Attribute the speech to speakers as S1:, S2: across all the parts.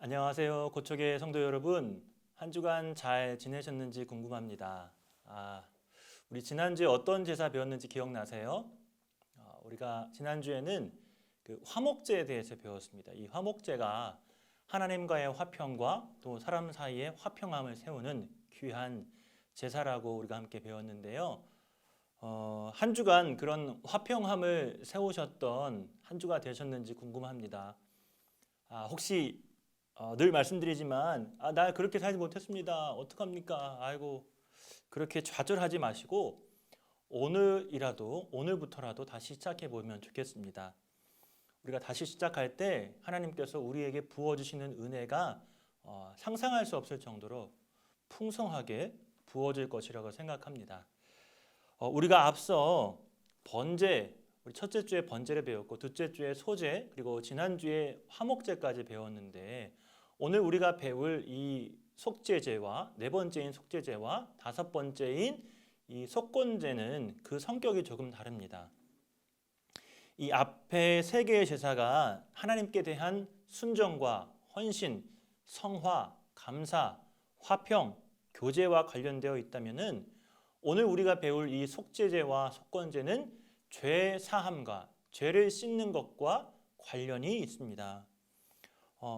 S1: 안녕하세요. 고척의 성도 여러분. 한 주간 잘 지내셨는지 궁금합니다. 우리 지난주에 어떤 제사 배웠는지 기억나세요? 우리가 지난주에는 그 화목제에 대해서 배웠습니다. 이 화목제가 하나님과의 화평과 또 사람 사이의 화평함을 세우는 귀한 제사라고 우리가 함께 배웠는데요. 한 주간 그런 화평함을 세우셨던 한 주가 되셨는지 궁금합니다. 혹시 늘 말씀드리지만 나 그렇게 살지 못했습니다. 어떡합니까? 아이고 그렇게 좌절하지 마시고 오늘부터라도 다시 시작해 보면 좋겠습니다. 우리가 다시 시작할 때 하나님께서 우리에게 부어주시는 은혜가 상상할 수 없을 정도로 풍성하게 부어질 것이라고 생각합니다. 우리가 앞서 번제, 우리 첫째 주에 번제를 배웠고 둘째 주에 소제, 그리고 지난주에 화목제까지 배웠는데 오늘 우리가 배울 이 속죄제와 네 번째인 속죄제와 다섯 번째인 이 속건제는 그 성격이 조금 다릅니다. 이 앞에 세 개의 제사가 하나님께 대한 순종과 헌신, 성화, 감사, 화평, 교제와 관련되어 있다면은 오늘 우리가 배울 이 속죄제와 속건제는 죄 사함과 죄를 씻는 것과 관련이 있습니다.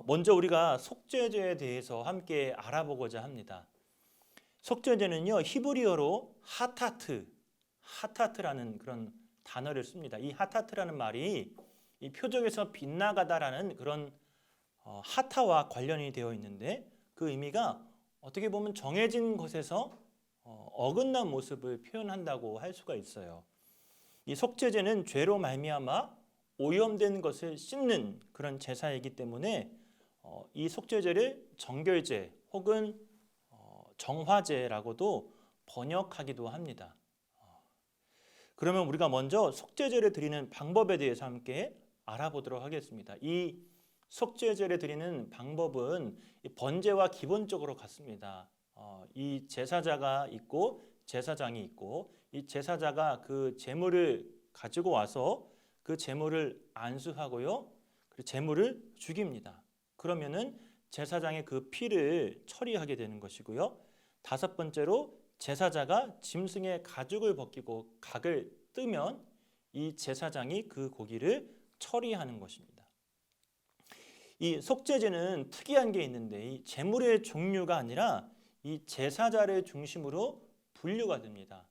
S1: 먼저 우리가 속죄제에 대해서 함께 알아보고자 합니다. 속죄제는요, 히브리어로 하타트라는 그런 단어를 씁니다. 이 하타트라는 말이 이 표적에서 빗나가다라는 그런 하타와 관련이 되어 있는데 그 의미가 어떻게 보면 정해진 것에서 어긋난 모습을 표현한다고 할 수가 있어요. 이 속죄제는 죄로 말미암아 오염된 것을 씻는 그런 제사이기 때문에 이 속죄제를 정결제 혹은 정화제라고도 번역하기도 합니다. 그러면 우리가 먼저 속죄제를 드리는 방법에 대해서 함께 알아보도록 하겠습니다. 이 속죄제를 드리는 방법은 이 번제와 기본적으로 같습니다. 이 제사자가 있고 제사장이 있고 이 제사자가 그 제물을 가지고 와서 그 제물을 안수하고요. 그리고 제물을 죽입니다. 그러면은 제사장의 그 피를 처리하게 되는 것이고요. 다섯 번째로 제사자가 짐승의 가죽을 벗기고 각을 뜨면 이 제사장이 그 고기를 처리하는 것입니다. 이 속죄제는 특이한 게 있는데 이 제물의 종류가 아니라 이 제사자를 중심으로 분류가 됩니다.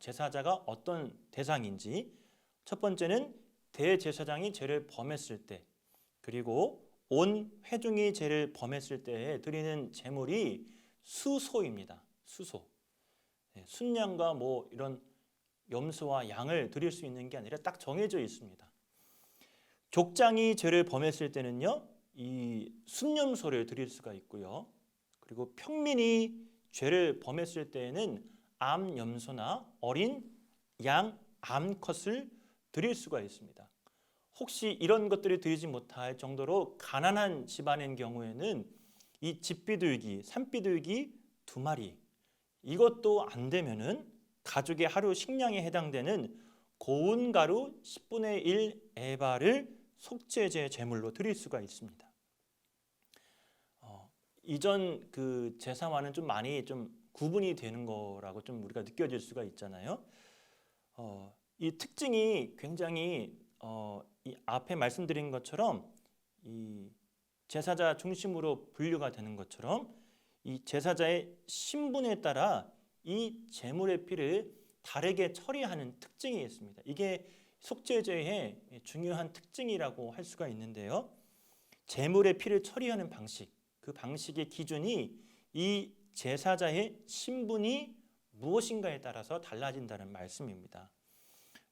S1: 제사자가 어떤 대상인지 첫 번째는 대제사장이 죄를 범했을 때 그리고 온 회중이 죄를 범했을 때에 드리는 제물이 수소입니다. 수소. 순양과 뭐 이런 염소와 양을 드릴 수 있는 게 아니라 딱 정해져 있습니다. 족장이 죄를 범했을 때는요, 이 순염소를 드릴 수가 있고요. 그리고 평민이 죄를 범했을 때에는 암염소나 어린 양 암컷을 드릴 수가 있습니다. 혹시 이런 것들을 드리지 못할 정도로 가난한 집안인 경우에는 이 집비둘기, 산비둘기 2마리 이것도 안 되면은 가족의 하루 식량에 해당되는 고운 가루 10분의 1 에바를 속죄제 제물로 드릴 수가 있습니다. 이전 그 제사와는 좀 많이 좀 구분이 되는 거라고 좀 우리가 느껴질 수가 있잖아요. 이 특징이 굉장히 이 앞에 말씀드린 것처럼 이 제사자 중심으로 분류가 되는 것처럼 이 제사자의 신분에 따라 이 제물의 피를 다르게 처리하는 특징이 있습니다. 이게 속죄제의 중요한 특징이라고 할 수가 있는데요. 제물의 피를 처리하는 방식, 그 방식의 기준이 이 제사자의 신분이 무엇인가에 따라서 달라진다는 말씀입니다.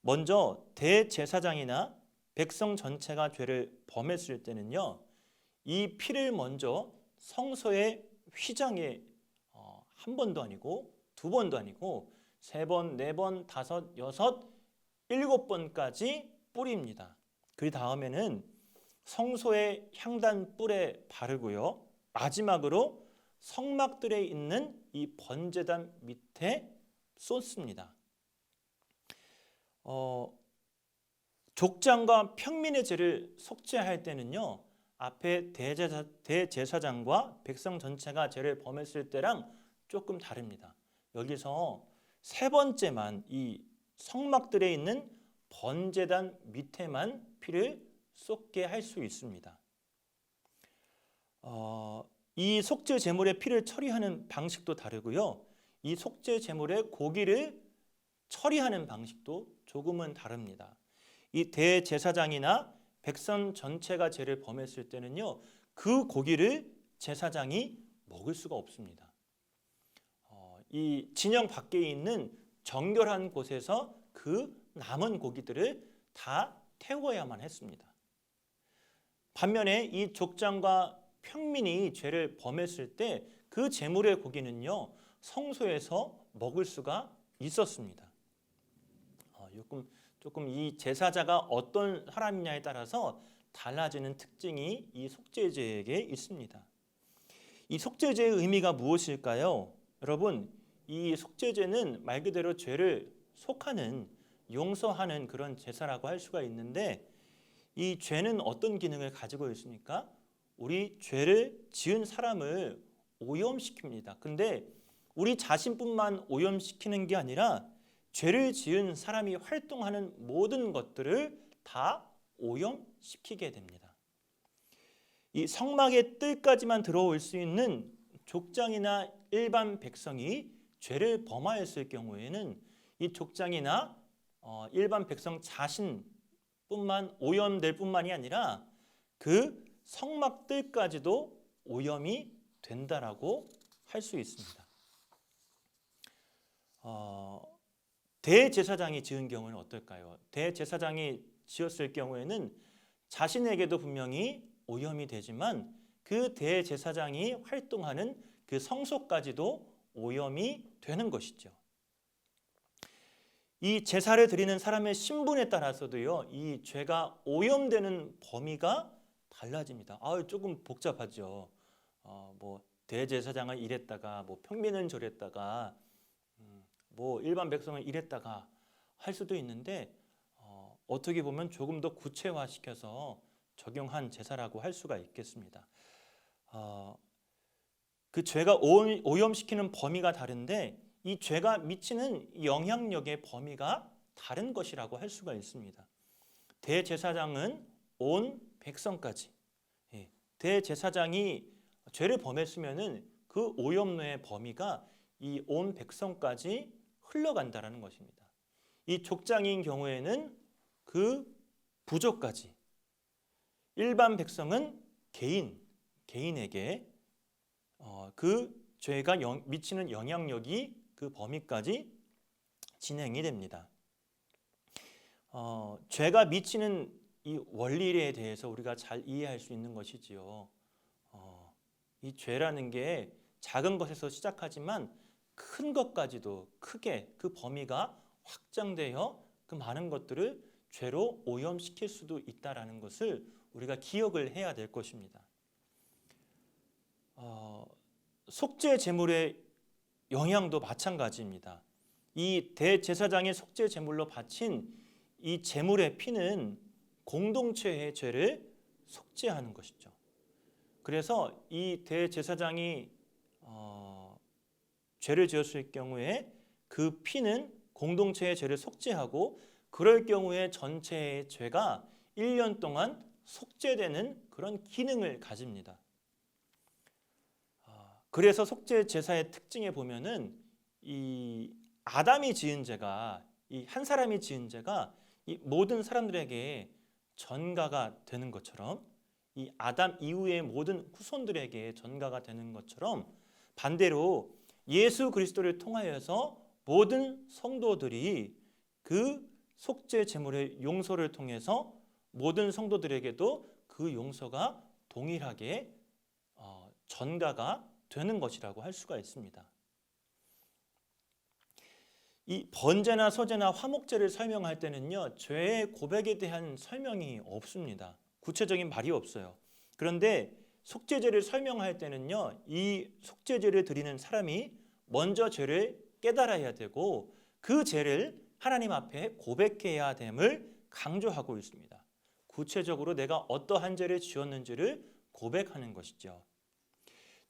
S1: 먼저 대제사장이나 백성 전체가 죄를 범했을 때는요, 이 피를 먼저 성소의 휘장에 한 번도 아니고 두 번도 아니고 3번, 4번, 5, 6, 7번까지 뿌립니다. 그 다음에는 성소의 향단 뿔에 바르고요. 마지막으로 성막들에 있는 이 번제단 밑에 쏟습니다. 족장과 평민의 죄를 속죄할 때는요, 앞에 대제사장과 백성 전체가 죄를 범했을 때랑 조금 다릅니다. 여기서 세 번째만 이 성막들에 있는 번제단 밑에만 피를 쏟게 할 수 있습니다. 이 속죄 제물의 피를 처리하는 방식도 다르고요. 이 속죄 제물의 고기를 처리하는 방식도 조금은 다릅니다. 이 대제사장이나 백성 전체가 죄를 범했을 때는요, 그 고기를 제사장이 먹을 수가 없습니다. 이 진영 밖에 있는 정결한 곳에서 그 남은 고기들을 다 태워야만 했습니다. 반면에 이 족장과 평민이 죄를 범했을 때 그 제물의 고기는요, 성소에서 먹을 수가 있었습니다. 조금 이 제사자가 어떤 사람이냐에 따라서 달라지는 특징이 이 속죄제에게 있습니다. 이 속죄제의 의미가 무엇일까요? 여러분, 이 속죄제는 말 그대로 죄를 속하는, 용서하는 그런 제사라고 할 수가 있는데, 이 죄는 어떤 기능을 가지고 있습니까? 우리 죄를 지은 사람을 오염시킵니다. 근데 우리 자신뿐만 오염시키는 게 아니라 죄를 지은 사람이 활동하는 모든 것들을 다 오염시키게 됩니다. 이 성막의 뜰까지만 들어올 수 있는 족장이나 일반 백성이 죄를 범하였을 경우에는 이 족장이나 일반 백성 자신뿐만 오염될 뿐만이 아니라 그 성막들까지도 오염이 된다라고 할 수 있습니다. 대제사장이 지은 경우는 어떨까요? 대제사장이 지었을 경우에는 자신에게도 분명히 오염이 되지만 그 대제사장이 활동하는 그 성소까지도 오염이 되는 것이죠. 이 제사를 드리는 사람의 신분에 따라서도요, 이 죄가 오염되는 범위가 달라집니다. 조금 복잡하죠. 뭐 대제사장은 이랬다가, 뭐 평민은 저랬다가, 뭐 일반 백성은 이랬다가 할 수도 있는데, 어떻게 보면 조금 더 구체화시켜서 적용한 제사라고 할 수가 있겠습니다. 그 죄가 오염시키는 범위가 다른데 이 죄가 미치는 영향력의 범위가 다른 것이라고 할 수가 있습니다. 대제사장은 온 백성까지, 대제사장이 죄를 범했으면은 그 오염의 범위가 이 온 백성까지 흘러간다라는 것입니다. 이 족장인 경우에는 그 부족까지, 일반 백성은 개인에게 그 죄가 미치는 영향력이 그 범위까지 진행이 됩니다. 죄가 미치는 이 원리에 대해서 우리가 잘 이해할 수 있는 것이지요. 이 죄라는 게 작은 것에서 시작하지만 큰 것까지도 크게 그 범위가 확장되어 그 많은 것들을 죄로 오염시킬 수도 있다라는 것을 우리가 기억을 해야 될 것입니다. 속죄 제물의 영향도 마찬가지입니다. 이 대제사장의 속죄 제물로 바친 이 제물의 피는 공동체의 죄를 속죄하는 것이죠. 그래서 이 대제사장이 죄를 지었을 경우에 그 피는 공동체의 죄를 속죄하고, 그럴 경우에 전체의 죄가 1년 동안 속죄되는 그런 기능을 가집니다. 그래서 속죄 제사의 특징에 보면은 이 아담이 지은 죄가, 이 한 사람이 지은 죄가 이 모든 사람들에게 전가가 되는 것처럼, 이 아담 이후의 모든 후손들에게 전가가 되는 것처럼, 반대로 예수 그리스도를 통하여서 모든 성도들이 그 속죄 제물의 용서를 통해서 모든 성도들에게도 그 용서가 동일하게 전가가 되는 것이라고 할 수가 있습니다. 이 번제나 서제나 화목제를 설명할 때는요, 죄의 고백에 대한 설명이 없습니다. 구체적인 말이 없어요. 그런데 속죄제를 설명할 때는요, 이 속죄제를 드리는 사람이 먼저 죄를 깨달아야 되고 그 죄를 하나님 앞에 고백해야 됨을 강조하고 있습니다. 구체적으로 내가 어떠한 죄를 지었는지를 고백하는 것이죠.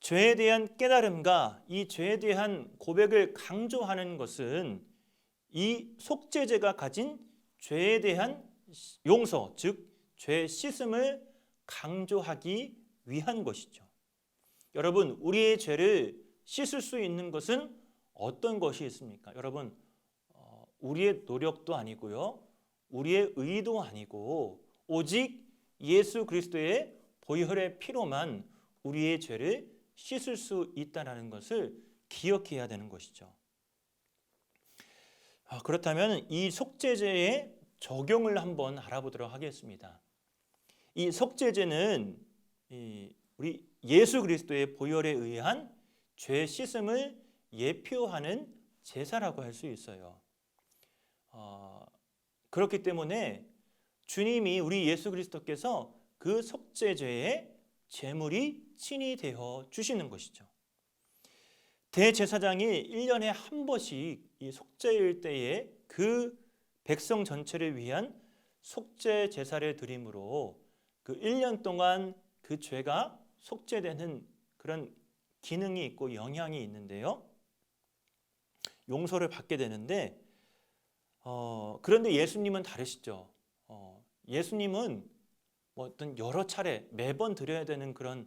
S1: 죄에 대한 깨달음과 이 죄에 대한 고백을 강조하는 것은 이 속죄제가 가진 죄에 대한 용서, 즉 죄 씻음을 강조하기 위한 것이죠. 여러분, 우리의 죄를 씻을 수 있는 것은 어떤 것이 있습니까? 여러분, 우리의 노력도 아니고요, 우리의 의도 아니고 오직 예수 그리스도의 보혈의 피로만 우리의 죄를 씻을 수 있다는 것을 기억해야 되는 것이죠. 그렇다면 이 속죄제의 적용을 한번 알아보도록 하겠습니다. 이 속죄제는 우리 예수 그리스도의 보혈에 의한 죄 씻음을 예표하는 제사라고 할 수 있어요. 그렇기 때문에 주님이 우리 예수 그리스도께서 그 속죄제의 제물이 친히 되어 주시는 것이죠. 대제사장이 1년에 한 번씩 이 속죄일 때에 그 백성 전체를 위한 속죄 제사를 드림으로 그 1년 동안 그 죄가 속죄되는 그런 기능이 있고 영향이 있는데요. 용서를 받게 되는데 그런데 예수님은 다르시죠. 예수님은 어떤 여러 차례 매번 드려야 되는 그런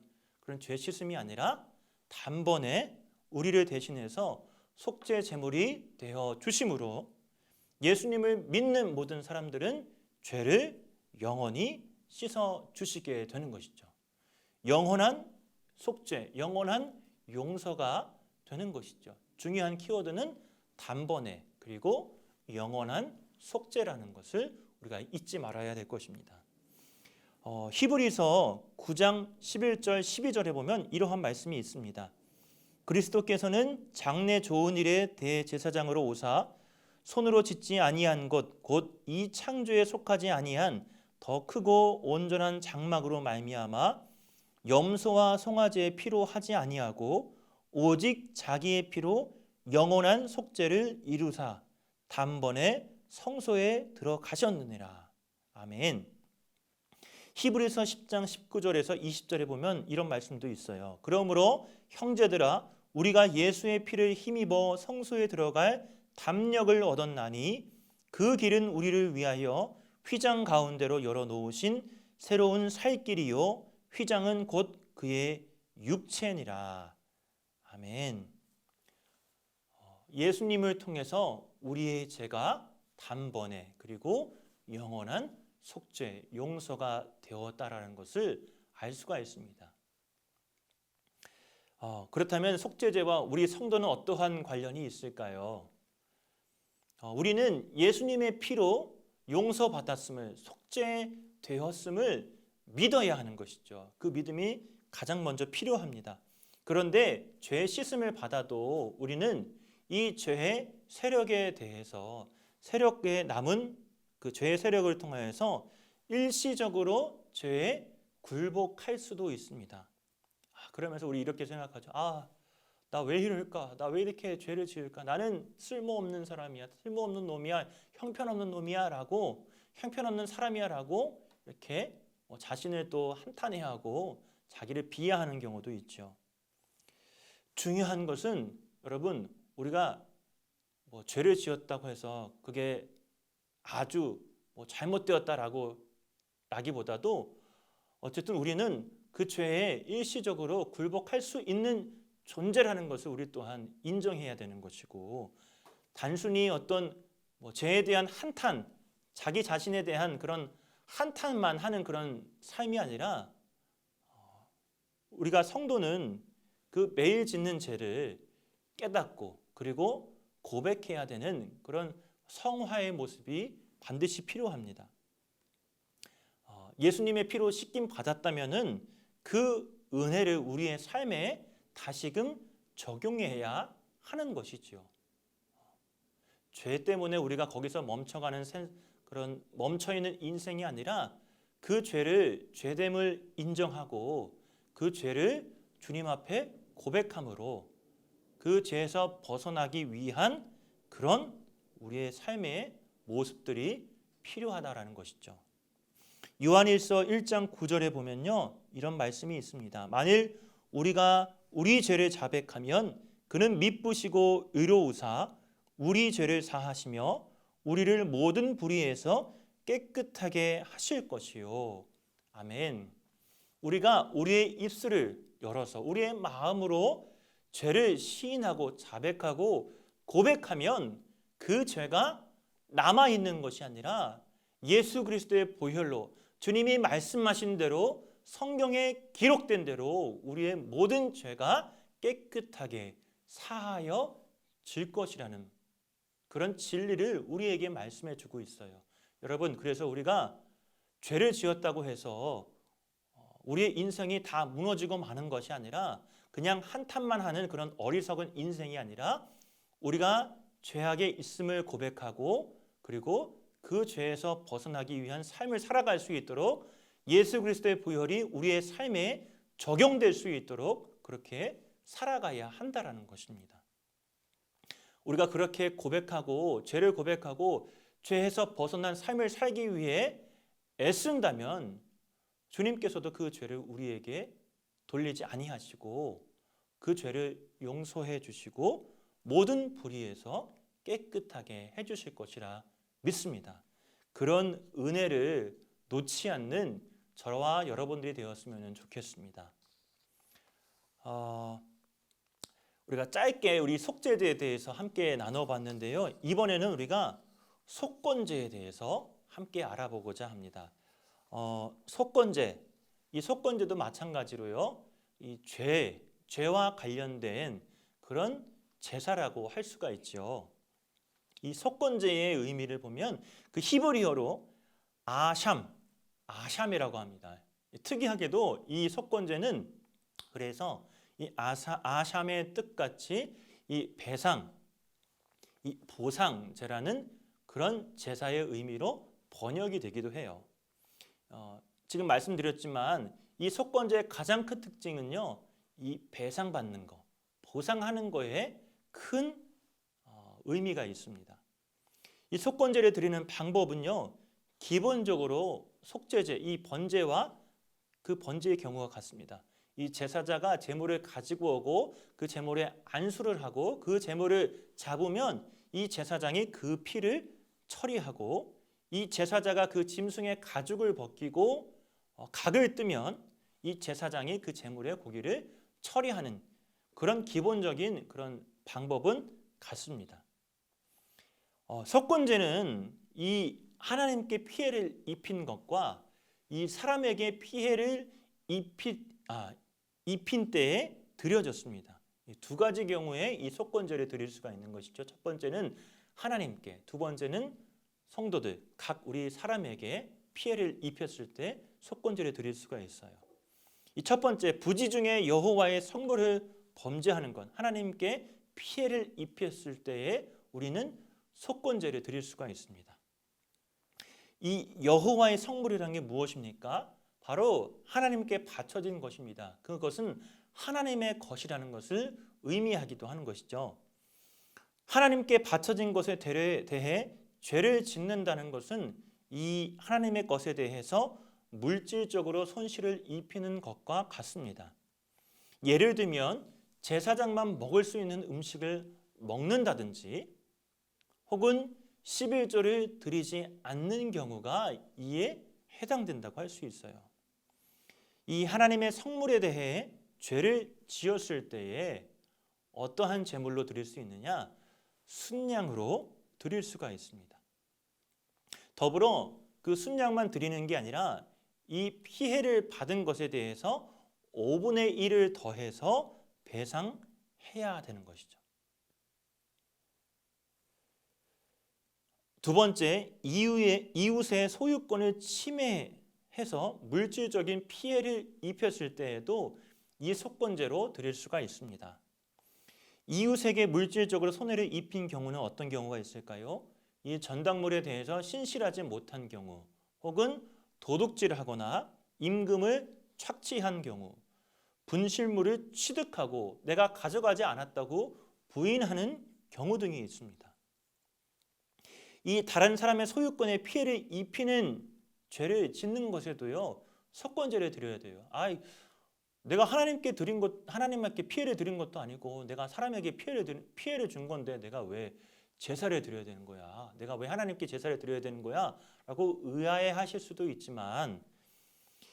S1: 죄 씻음이 아니라 단번에 우리를 대신해서 속죄 제물이 되어 주심으로 예수님을 믿는 모든 사람들은 죄를 영원히 씻어 주시게 되는 것이죠. 영원한 속죄, 영원한 용서가 되는 것이죠. 중요한 키워드는 단번에 그리고 영원한 속죄라는 것을 우리가 잊지 말아야 될 것입니다. 히브리서 9장 11절 12절에 보면 이러한 말씀이 있습니다. 그리스도께서는 장래 좋은 일의 대제사장으로 오사 손으로 짓지 아니한 것 곧 이 창조에 속하지 아니한 더 크고 온전한 장막으로 말미암아 염소와 송아지의 피로 하지 아니하고 오직 자기의 피로 영원한 속죄를 이루사 단번에 성소에 들어가셨느니라. 아멘. 히브리서 10장 19절에서 20절에 보면 이런 말씀도 있어요. 그러므로 형제들아 우리가 예수의 피를 힘입어 성소에 들어갈 담력을 얻었나니 그 길은 우리를 위하여 휘장 가운데로 열어놓으신 새로운 살 길이요 휘장은 곧 그의 육체니라. 아멘. 예수님을 통해서 우리의 죄가 단번에 그리고 영원한 속죄, 용서가 되었다라는 것을 알 수가 있습니다. 그렇다면 속죄제와 우리 성도는 어떠한 관련이 있을까요? 우리는 예수님의 피로 용서받았음을, 속죄되었음을 믿어야 하는 것이죠. 그 믿음이 가장 먼저 필요합니다. 그런데 죄 씻음을 받아도 우리는 이 죄의 세력에 대해서 세력에 남은 그 죄의 세력을 통하여서 일시적으로 죄에 굴복할 수도 있습니다. 그러면서 우리 이렇게 생각하죠. 나 왜 이럴까? 나 왜 이렇게 죄를 지을까? 나는 쓸모없는 사람이야. 쓸모없는 놈이야. 형편없는 놈이야. 라고 형편없는 사람이야. 라고 이렇게 자신을 또 한탄해하고 자기를 비하하는 경우도 있죠. 중요한 것은 여러분 우리가 죄를 지었다고 해서 그게 아주 잘못되었다라고 라기보다도 어쨌든 우리는 그 죄에 일시적으로 굴복할 수 있는 존재라는 것을 우리 또한 인정해야 되는 것이고 단순히 어떤 죄에 대한 한탄, 자기 자신에 대한 그런 한탄만 하는 그런 삶이 아니라 우리가 성도는 그 매일 짓는 죄를 깨닫고 그리고 고백해야 되는 그런 성화의 모습이 반드시 필요합니다. 예수님의 피로 씻김 받았다면은 그 은혜를 우리의 삶에 다시금 적용해야 하는 것이지요. 죄 때문에 우리가 거기서 멈춰가는 그런 멈춰있는 인생이 아니라 그 죄를 죄됨을 인정하고 그 죄를 주님 앞에 고백함으로 그 죄에서 벗어나기 위한 그런 우리의 삶의 모습들이 필요하다라는 것이죠. 요한일서 1장 9절에 보면요, 이런 말씀이 있습니다. 만일 우리가 우리 죄를 자백하면 그는 미쁘시고 의로우사 우리 죄를 사하시며 우리를 모든 불의에서 깨끗하게 하실 것이요. 아멘. 우리가 우리의 입술을 열어서 우리의 마음으로 죄를 시인하고 자백하고 고백하면 그 죄가 남아있는 것이 아니라 예수 그리스도의 보혈로 주님이 말씀하신 대로 성경에 기록된 대로 우리의 모든 죄가 깨끗하게 사하여 질 것이라는 그런 진리를 우리에게 말씀해 주고 있어요. 여러분, 그래서 우리가 죄를 지었다고 해서 우리의 인생이 다 무너지고 마는 것이 아니라 그냥 한탄만 하는 그런 어리석은 인생이 아니라 우리가 죄악에 있음을 고백하고 그리고 그 죄에서 벗어나기 위한 삶을 살아갈 수 있도록 예수 그리스도의 보혈이 우리의 삶에 적용될 수 있도록 그렇게 살아가야 한다라는 것입니다. 우리가 그렇게 고백하고 죄를 고백하고 죄에서 벗어난 삶을 살기 위해 애쓴다면 주님께서도 그 죄를 우리에게 돌리지 아니하시고 그 죄를 용서해 주시고 모든 불의에서 깨끗하게 해 주실 것이라 믿습니다. 그런 은혜를 놓지 않는 저와 여러분들이 되었으면 좋겠습니다. 우리가 짧게 우리 속죄제에 대해서 함께 나눠봤는데요. 이번에는 우리가 속건제에 대해서 함께 알아보고자 합니다. 속건제, 이 속건제도 마찬가지로요. 이 죄와 관련된 그런 제사라고 할 수가 있죠. 이 속건제의 의미를 보면 그 히브리어로 아샴이라고 합니다. 특이하게도 이 속건제는 그래서 이 아샴의 뜻같이 이 배상, 이 보상제라는 그런 제사의 의미로 번역이 되기도 해요. 지금 말씀드렸지만 이 속건제의 가장 큰 특징은요, 이 배상받는 거, 보상하는 거에 큰 의미가 있습니다. 이 속건제를 드리는 방법은요, 기본적으로 속죄제, 이 번제와 그 번제의 경우가 같습니다. 이 제사자가 제물을 가지고 오고 그 제물에 안수를 하고 그 제물을 잡으면 이 제사장이 그 피를 처리하고 이 제사자가 그 짐승의 가죽을 벗기고 각을 뜨면 이 제사장이 그 제물의 고기를 처리하는 그런 기본적인 그런 방법은 같습니다. 속건제는 이 하나님께 피해를 입힌 것과 이 사람에게 피해를 입힌 때에 드려졌습니다. 두 가지 경우에 이 속건제를 드릴 수가 있는 것이죠. 첫 번째는 하나님께, 두 번째는 성도들, 각 우리 사람에게 피해를 입혔을 때 속건제를 드릴 수가 있어요. 이 첫 번째, 부지 중에 여호와의 성물을 범죄하는 것, 하나님께 피해를 입혔을 때에 우리는 속건제를 드릴 수가 있습니다. 이 여호와의 성물이라는 게 무엇입니까? 바로 하나님께 바쳐진 것입니다. 그것은 하나님의 것이라는 것을 의미하기도 하는 것이죠. 하나님께 바쳐진 것에 대해 죄를 짓는다는 것은 이 하나님의 것에 대해서 물질적으로 손실을 입히는 것과 같습니다. 예를 들면 제사장만 먹을 수 있는 음식을 먹는다든지 혹은 11조를 드리지 않는 경우가 이에 해당된다고 할 수 있어요. 이 하나님의 성물에 대해 죄를 지었을 때에 어떠한 제물로 드릴 수 있느냐? 순양으로 드릴 수가 있습니다. 더불어 그 순양만 드리는 게 아니라 이 피해를 받은 것에 대해서 5분의 1을 더해서 배상해야 되는 것이죠. 두 번째, 이웃의 소유권을 침해해서 물질적인 피해를 입혔을 때에도 이 속건제로 드릴 수가 있습니다. 이웃에게 물질적으로 손해를 입힌 경우는 어떤 경우가 있을까요? 이 전당물에 대해서 신실하지 못한 경우, 혹은 도둑질하거나 임금을 착취한 경우, 분실물을 취득하고 내가 가져가지 않았다고 부인하는 경우 등이 있습니다. 이 다른 사람의 소유권에 피해를 입히는 죄를 짓는 것에도요 속건제를 드려야 돼요. 내가 하나님께 드린 것, 하나님께 피해를 드린 것도 아니고 내가 사람에게 피해를 준 건데 내가 왜 제사를 드려야 되는 거야? 내가 왜 하나님께 제사를 드려야 되는 거야? 라고 의아해하실 수도 있지만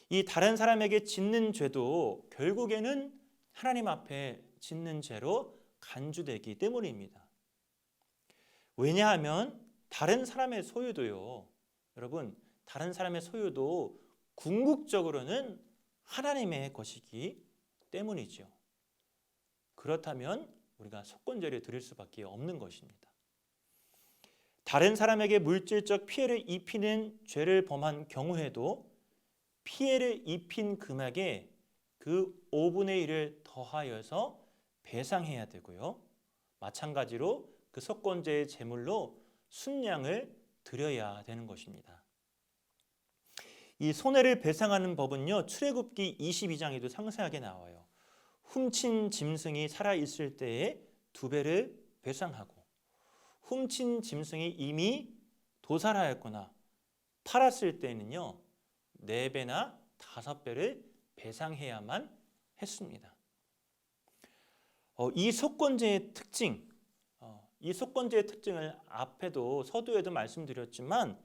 S1: 이 다른 사람에게 짓는 죄도 결국에는 하나님 앞에 짓는 죄로 간주되기 때문입니다. 왜냐하면 다른 사람의 소유도요, 여러분, 다른 사람의 소유도 궁극적으로는 하나님의 것이기 때문이죠. 그렇다면 우리가 속건제를 드릴 수밖에 없는 것입니다. 다른 사람에게 물질적 피해를 입히는 죄를 범한 경우에도 피해를 입힌 금액에 그 5분의 1을 더하여서 배상해야 되고요. 마찬가지로 그 속건제의 제물로 순양을 드려야 되는 것입니다. 이 손해를 배상하는 법은요, 출애굽기 22장에도 상세하게 나와요. 훔친 짐승이 살아있을 때에 2배를 배상하고, 훔친 짐승이 이미 도살하였거나 팔았을 때는요 4배나 5배를 배상해야만 했습니다. 이 속건제의 특징, 이 속건제의 특징을 앞에도 서두에도 말씀드렸지만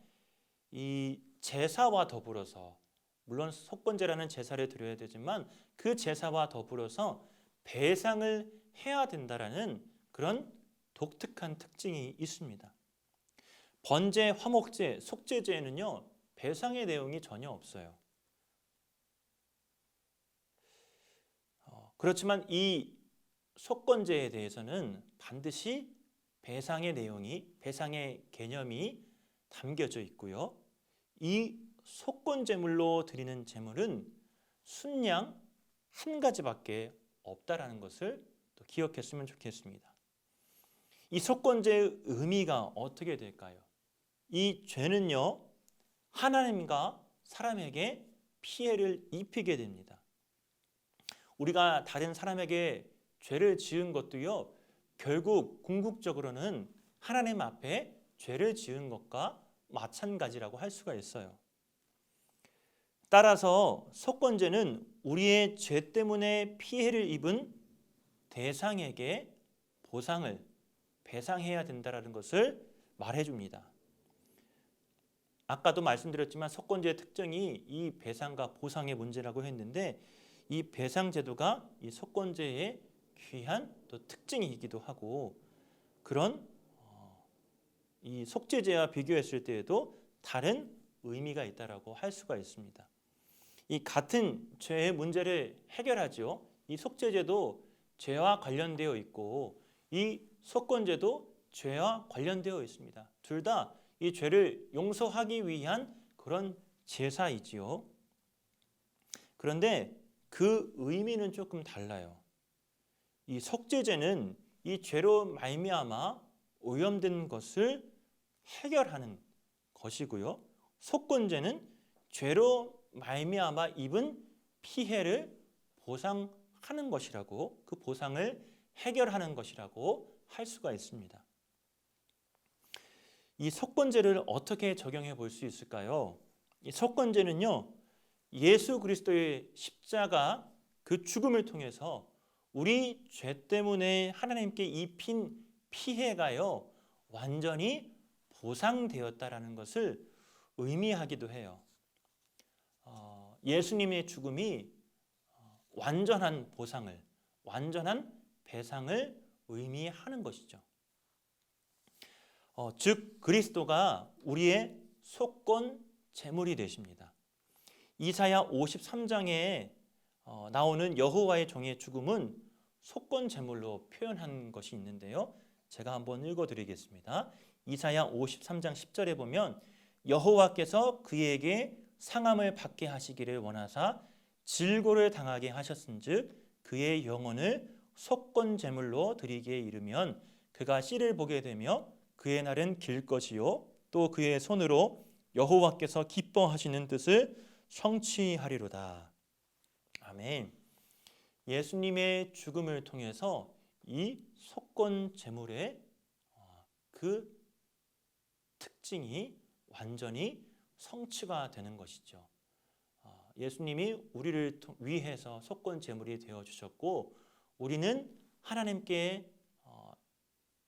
S1: 이 제사와 더불어서, 물론 속건제라는 제사를 드려야 되지만 그 제사와 더불어서 배상을 해야 된다라는 그런 독특한 특징이 있습니다. 번제, 화목제, 속죄제에는요 배상의 내용이 전혀 없어요. 그렇지만 이 속건제에 대해서는 반드시 배상의 내용이, 배상의 개념이 담겨져 있고요. 이 속건제물로 드리는 제물은 순양 한 가지밖에 없다라는 것을 또 기억했으면 좋겠습니다. 이 속건제의 의미가 어떻게 될까요? 이 죄는요 하나님과 사람에게 피해를 입히게 됩니다. 우리가 다른 사람에게 죄를 지은 것도요 결국 궁극적으로는 하나님 앞에 죄를 지은 것과 마찬가지라고 할 수가 있어요. 따라서 속건제는 우리의 죄 때문에 피해를 입은 대상에게 보상을, 배상해야 된다는 것을 말해줍니다. 아까도 말씀드렸지만 속건제의 특징이 이 배상과 보상의 문제라고 했는데 이 배상 제도가 이 속건제의 귀한 또 특징이기도 하고 그런 이 속죄제와 비교했을 때에도 다른 의미가 있다라고 할 수가 있습니다. 이 같은 죄의 문제를 해결하죠. 이 속죄제도 죄와 관련되어 있고 이 속건제도 죄와 관련되어 있습니다. 둘 다 이 죄를 용서하기 위한 그런 제사이지요. 그런데 그 의미는 조금 달라요. 이 속죄제는 이 죄로 말미암아 오염된 것을 해결하는 것이고요. 속건제는 죄로 말미암아 입은 피해를 보상하는 것이라고, 그 보상을 해결하는 것이라고 할 수가 있습니다. 이 속건제를 어떻게 적용해 볼 수 있을까요? 이 속건제는요 예수 그리스도의 십자가 그 죽음을 통해서 우리 죄 때문에 하나님께 입힌 피해가요 완전히 보상되었다라는 것을 의미하기도 해요. 예수님의 죽음이 완전한 보상을, 완전한 배상을 의미하는 것이죠. 즉 그리스도가 우리의 속건 제물이 되십니다. 이사야 53장에 나오는 여호와의 종의 죽음은 속건 제물로 표현한 것이 있는데요. 제가 한번 읽어드리겠습니다. 이사야 53장 10절에 보면 여호와께서 그에게 상함을 받게 하시기를 원하사 질고를 당하게 하셨은즉 그의 영혼을 속건 제물로 드리기에 이르면 그가 씨를 보게 되며 그의 날은 길 것이요 또 그의 손으로 여호와께서 기뻐하시는 뜻을 성취하리로다. 아멘. 예수님의 죽음을 통해서 이 속건 제물의 그 특징이 완전히 성취가 되는 것이죠. 예수님이 우리를 위해서 속건 제물이 되어 주셨고 우리는 하나님께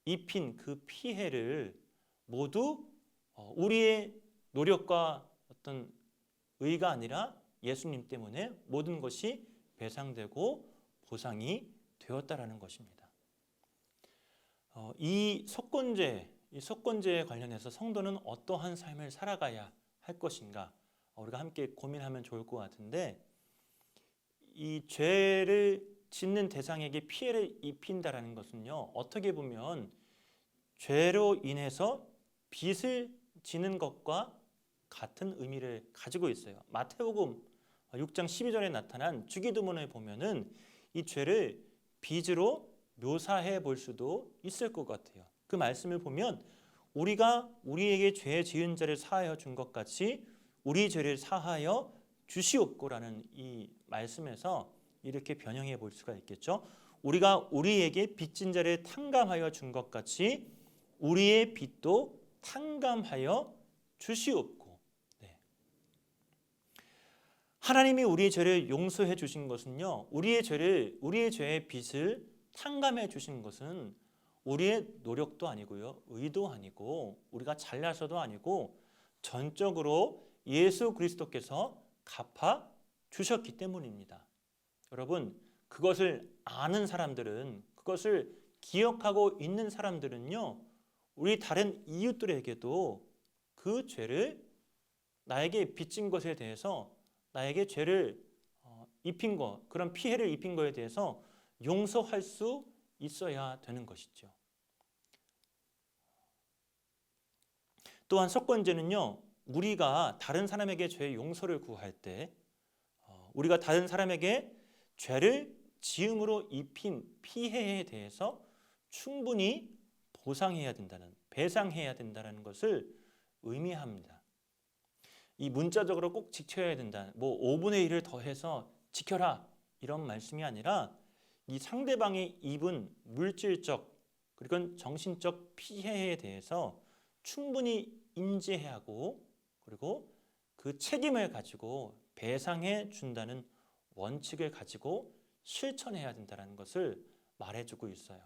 S1: 입힌 그 피해를 모두 우리의 노력과 어떤 의가 아니라 예수님 때문에 모든 것이 배상되고 보상이 되었다라는 것입니다. 이 속건제에 관련해서 성도는 어떠한 삶을 살아가야 할 것인가 우리가 함께 고민하면 좋을 것 같은데 이 죄를 짓는 대상에게 피해를 입힌다라는 것은요 어떻게 보면 죄로 인해서 빚을 지는 것과 같은 의미를 가지고 있어요. 마태복음 6장 12절에 나타난 주기도문을 보면은 이 죄를 빚으로 묘사해 볼 수도 있을 것 같아요. 그 말씀을 보면 우리가 우리에게 죄 지은 자를 사하여 준 것 같이 우리 죄를 사하여 주시옵고라는 이 말씀에서 이렇게 변형해 볼 수가 있겠죠. 우리가 우리에게 빚진 자를 탕감하여 준 것 같이 우리의 빚도 탕감하여 주시옵고. 네. 하나님이 우리의 죄를 용서해 주신 것은요. 우리의 죄의 빚을 탕감해 주신 것은 우리의 노력도 아니고요. 의도 아니고 우리가 잘나서도 아니고 전적으로 예수 그리스도께서 갚아 주셨기 때문입니다. 여러분, 그것을 아는 사람들은 그것을 기억하고 있는 사람들은요. 우리 다른 이웃들에게도 그 죄를 나에게 빚진 것에 대해서 나에게 죄를 입힌 것, 그런 피해를 입힌 것에 대해서 용서할 수 있어야 되는 것이죠. 또한 속건제는요. 우리가 다른 사람에게 죄의 용서를 구할 때 우리가 다른 사람에게 죄를 지음으로 입힌 피해에 대해서 충분히 보상해야 된다는, 배상해야 된다는 것을 의미합니다. 이 문자적으로 꼭 지켜야 된다. 5분의 1을 더해서 지켜라 이런 말씀이 아니라 이 상대방이 입은 물질적 그리고 정신적 피해에 대해서 충분히 인지하고 그리고 그 책임을 가지고 배상해 준다는 원칙을 가지고 실천해야 된다는 것을 말해주고 있어요.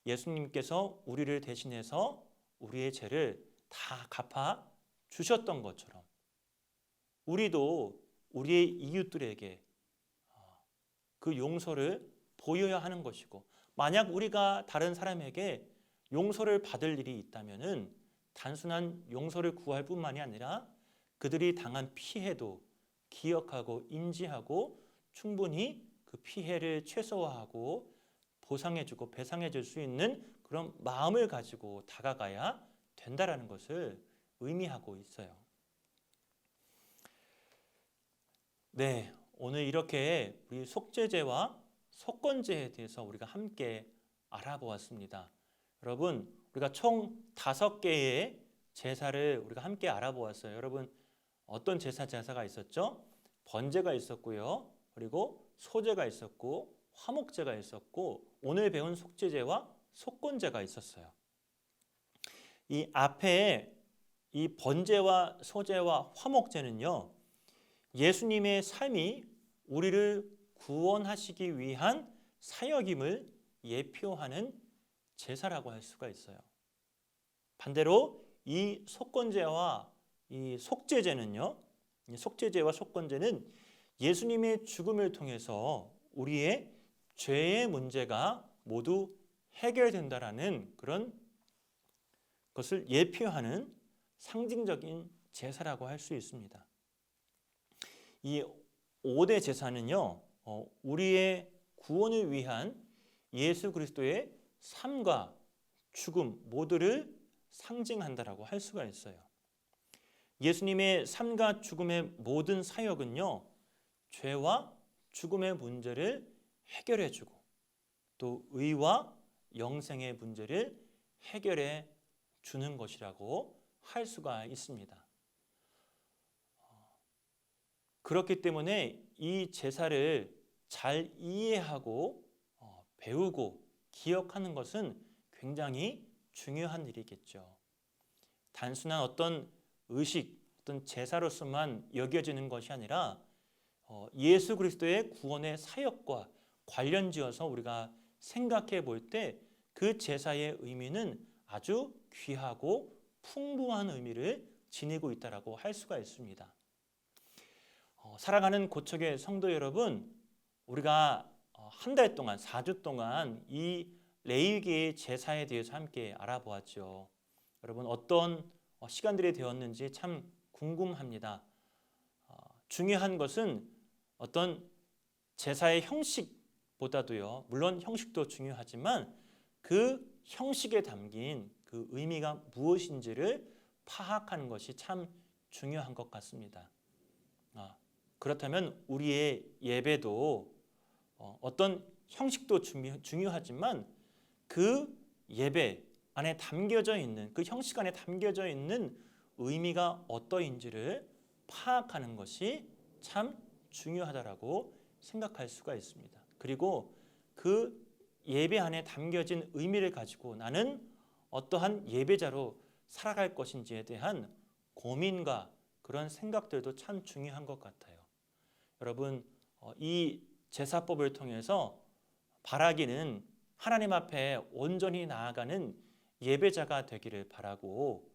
S1: 예수님께서 우리를 대신해서 우리의 죄를 다 갚아 주셨던 것처럼 우리도 우리의 이웃들에게 그 용서를 보여야 하는 것이고 만약 우리가 다른 사람에게 용서를 받을 일이 있다면은 단순한 용서를 구할 뿐만이 아니라 그들이 당한 피해도 기억하고 인지하고 충분히 그 피해를 최소화하고 보상해주고 배상해줄 수 있는 그런 마음을 가지고 다가가야 된다라는 것을 의미하고 있어요. 네, 오늘 이렇게 우리 속죄제와 속건제에 대해서 우리가 함께 알아보았습니다. 여러분, 우리가 총 5개의 제사를 우리가 함께 알아보았어요. 여러분, 어떤 제사가 있었죠? 번제가 있었고요. 그리고 소제가 있었고 화목제가 있었고 오늘 배운 속죄제와 속건제가 있었어요. 이 앞에 이 번제와 소제와 화목제는요. 예수님의 삶이 우리를 구원하시기 위한 사역임을 예표하는 제사라고 할 수가 있어요. 반대로 이 속건제와 이 속죄제는요. 이 속죄제와 속건제는 예수님의 죽음을 통해서 우리의 죄의 문제가 모두 해결된다라는 그런 것을 예표하는 상징적인 제사라고 할 수 있습니다. 이 5대 제사는요. 우리의 구원을 위한 예수 그리스도의 삶과 죽음 모두를 상징한다라고 할 수가 있어요. 예수님의 삶과 죽음의 모든 사역은요. 죄와 죽음의 문제를 해결해주고 또 의와 영생의 문제를 해결해 주는 것이라고 할 수가 있습니다. 그렇기 때문에 이 제사를 잘 이해하고 배우고 기억하는 것은 굉장히 중요한 일이겠죠. 단순한 어떤 의식 어떤 제사로서만 여겨지는 것이 아니라 예수 그리스도의 구원의 사역과 관련지어서 우리가 생각해 볼 때 그 제사의 의미는 아주 귀하고 풍부한 의미를 지니고 있다라고 할 수가 있습니다. 사랑하는 고척의 성도 여러분, 우리가 한 달 동안 4주 동안 이 레위기의 제사에 대해서 함께 알아보았죠. 여러분 어떤 시간들이 되었는지 참 궁금합니다. 중요한 것은 어떤 제사의 형식보다도요, 물론 형식도 중요하지만 그 형식에 담긴 그 의미가 무엇인지를 파악하는 것이 참 중요한 것 같습니다. 그렇다면 우리의 예배도 어떤 형식도 중요하지만 그 예배 안에 담겨져 있는, 그 형식 안에 담겨져 있는 의미가 어떠인지를 파악하는 것이 참 중요하다라고 생각할 수가 있습니다. 그리고 그 예배 안에 담겨진 의미를 가지고 나는 어떠한 예배자로 살아갈 것인지에 대한 고민과 그런 생각들도 참 중요한 것 같아요. 여러분, 이 제사법을 통해서 바라기는 하나님 앞에 온전히 나아가는 예배자가 되기를 바라고,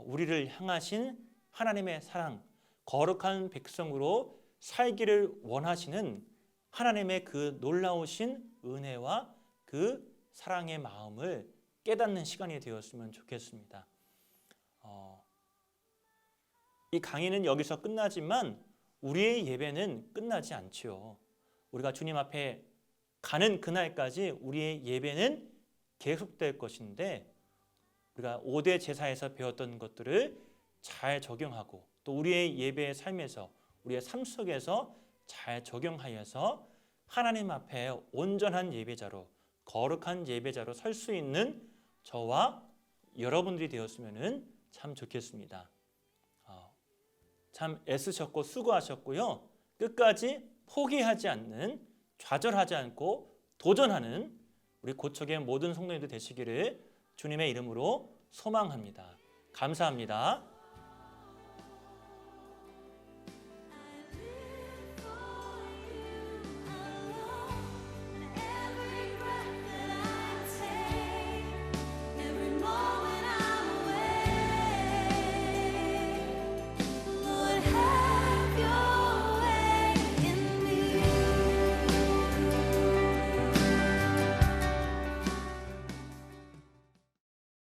S1: 우리를 향하신 하나님의 사랑, 거룩한 백성으로 살기를 원하시는 하나님의 그 놀라우신 은혜와 그 사랑의 마음을 깨닫는 시간이 되었으면 좋겠습니다. 이 강의는 여기서 끝나지만 우리의 예배는 끝나지 않지요. 우리가 주님 앞에 가는 그날까지 우리의 예배는 계속될 것인데, 우리가 5대 제사에서 배웠던 것들을 잘 적용하고 또 우리의 예배의 삶에서, 우리의 삶 속에서 잘 적용하여서 하나님 앞에 온전한 예배자로, 거룩한 예배자로 설 수 있는 저와 여러분들이 되었으면 참 좋겠습니다. 참 애쓰셨고 수고하셨고요. 끝까지 포기하지 않는, 좌절하지 않고 도전하는 우리 고척의 모든 성도님들 되시기를 주님의 이름으로 소망합니다. 감사합니다.